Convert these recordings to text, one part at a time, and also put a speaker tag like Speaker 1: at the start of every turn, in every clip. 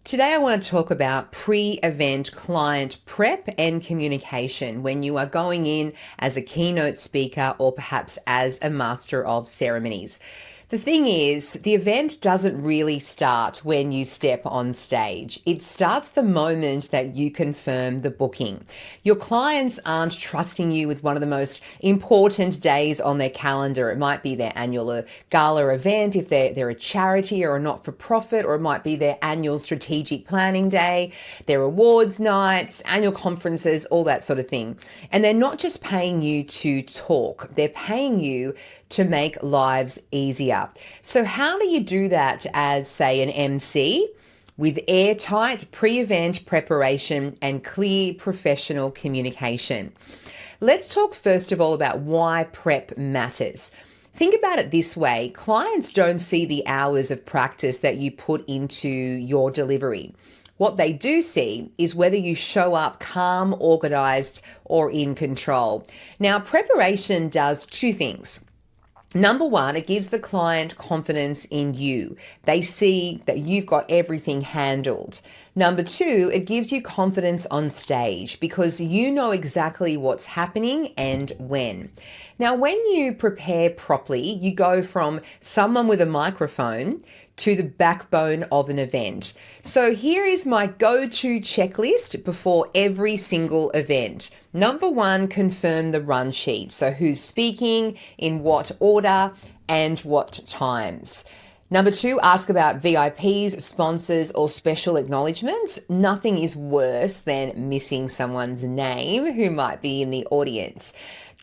Speaker 1: Today, I want to talk about pre-event client prep and communication when you are going in as a keynote speaker or perhaps as a master of ceremonies. The thing is, the event doesn't really start when you step on stage. It starts the moment that you confirm the booking. Your clients aren't trusting you with one of the most important days on their calendar. It might be their annual gala event if they're a charity or a not-for-profit, or it might be their annual strategic planning day, their awards nights, annual conferences, all that sort of thing. And they're not just paying you to talk, they're paying you to make lives easier. So how do you do that as, say, an MC? With airtight pre-event preparation and clear professional communication. Let's talk first of all about why prep matters. Think about it this way: clients don't see the hours of practice that you put into your delivery. What they do see is whether you show up calm, organized, or in control. Now, preparation does two things. Number one, it gives the client confidence in you. They see that you've got everything handled. Number two, it gives you confidence on stage because you know exactly what's happening and when. Now, when you prepare properly, you go from someone with a microphone to the backbone of an event. So here is my go-to checklist before every single event. Number one, confirm the run sheet. So who's speaking, in what order, and what times. Number two, ask about VIPs, sponsors, or special acknowledgements. Nothing is worse than missing someone's name who might be in the audience.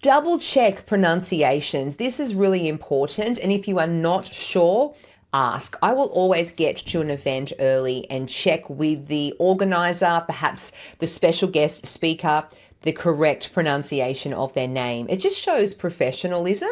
Speaker 1: Double check pronunciations. This is really important. And if you are not sure, ask. I will always get to an event early and check with the organizer, perhaps the special guest speaker, the correct pronunciation of their name. It just shows professionalism.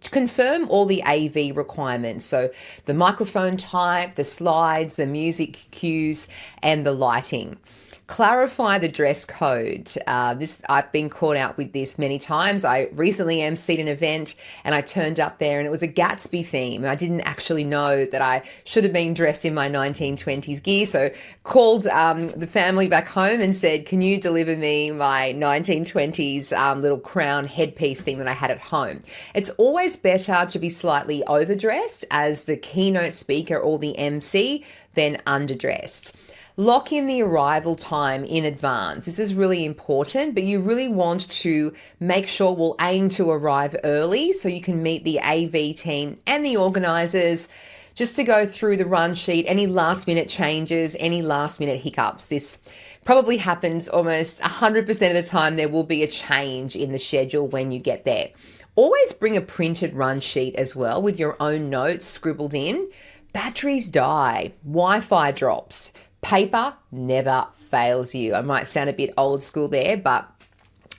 Speaker 1: To confirm all the AV requirements, so the microphone type, the slides, the music cues, and the lighting. Clarify the dress code. I've been caught out with this many times. I recently emceed an event and I turned up there and it was a Gatsby theme. I didn't actually know that I should have been dressed in my 1920s gear. So called the family back home and said, can you deliver me my 1920s little crown headpiece thing that I had at home? It's always better to be slightly overdressed as the keynote speaker or the MC than underdressed. Lock in the arrival time in advance. This is really important, but you really want to make sure we'll aim to arrive early so you can meet the AV team and the organizers just to go through the run sheet, any last minute changes, any last minute hiccups. This probably happens almost 100% of the time. There will be a change in the schedule when you get there. Always bring a printed run sheet as well with your own notes scribbled in. Batteries die, Wi-Fi drops. Paper never fails you. I might sound a bit old school there, but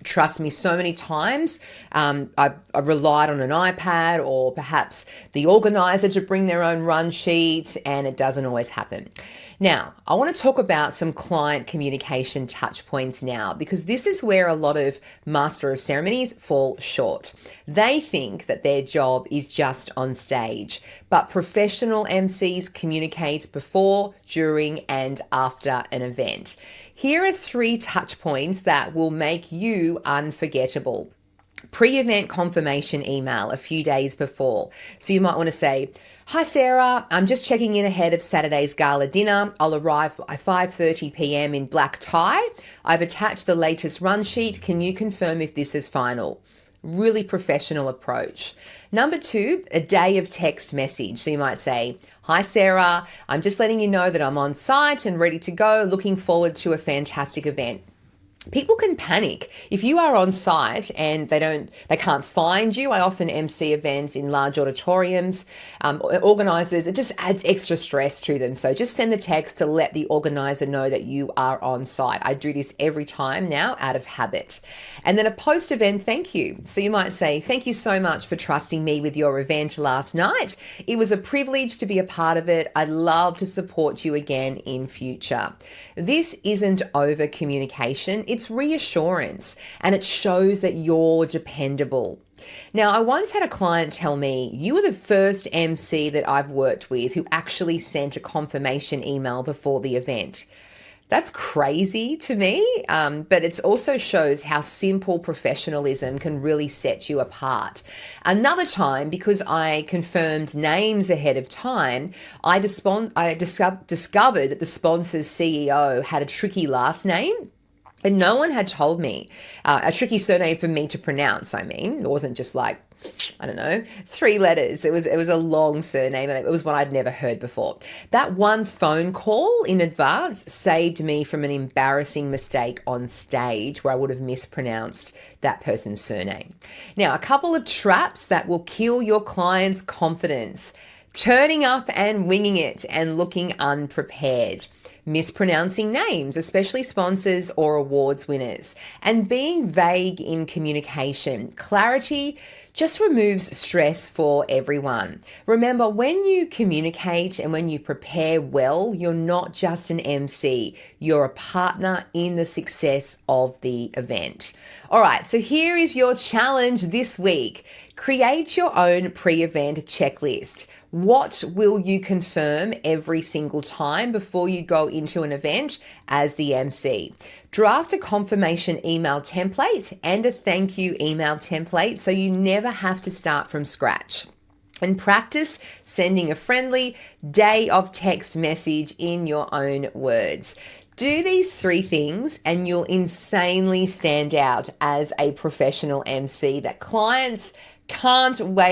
Speaker 1: trust me, so many times I relied on an iPad or perhaps the organizer to bring their own run sheet, and it doesn't always happen. Now, I want to talk about some client communication touch points now, because this is where a lot of Master of Ceremonies fall short. They think that their job is just on stage, but professional MCs communicate before, during, and after an event. Here are 3 touch points that will make you unforgettable. Pre-event confirmation email a few days before. So you might want to say, hi Sarah, I'm just checking in ahead of Saturday's gala dinner. I'll arrive by 5:30 p.m. in black tie. I've attached the latest run sheet. Can you confirm if this is final? Really professional approach. Number 2, a day of text message. So you might say, hi Sarah, I'm just letting you know that I'm on site and ready to go. Looking forward to a fantastic event. People can panic if you are on site and they can't find you. I often MC events in large auditoriums. Organizers, it just adds extra stress to them. So just send the text to let the organizer know that you are on site. I do this every time now out of habit. And then a post-event thank you. So you might say, thank you so much for trusting me with your event last night. It was a privilege to be a part of it. I'd love to support you again in future. This isn't over communication. it's reassurance and it shows that you're dependable. Now, I once had a client tell me, "You were the first MC that I've worked with who actually sent a confirmation email before the event." That's crazy to me, but it also shows how simple professionalism can really set you apart. Another time, because I confirmed names ahead of time, I discovered that the sponsor's CEO had a tricky last name. And no one had told me, a tricky surname for me to pronounce, I mean. It wasn't just like, I don't know, 3 letters. It was a long surname, and it was one I'd never heard before. That one phone call in advance saved me from an embarrassing mistake on stage where I would have mispronounced that person's surname. Now, a couple of traps that will kill your client's confidence: turning up and winging it and looking unprepared, mispronouncing names, especially sponsors or awards winners, and being vague in communication. Clarity just removes stress for everyone. Remember, when you communicate and when you prepare well, you're not just an MC, you're a partner in the success of the event. All right, so here is your challenge this week. Create your own pre-event checklist. What will you confirm every single time before you go into an event as the MC? Draft a confirmation email template and a thank you email template so you never have to start from scratch. And practice sending a friendly day of text message in your own words. Do these 3 things and you'll insanely stand out as a professional MC that clients can't wait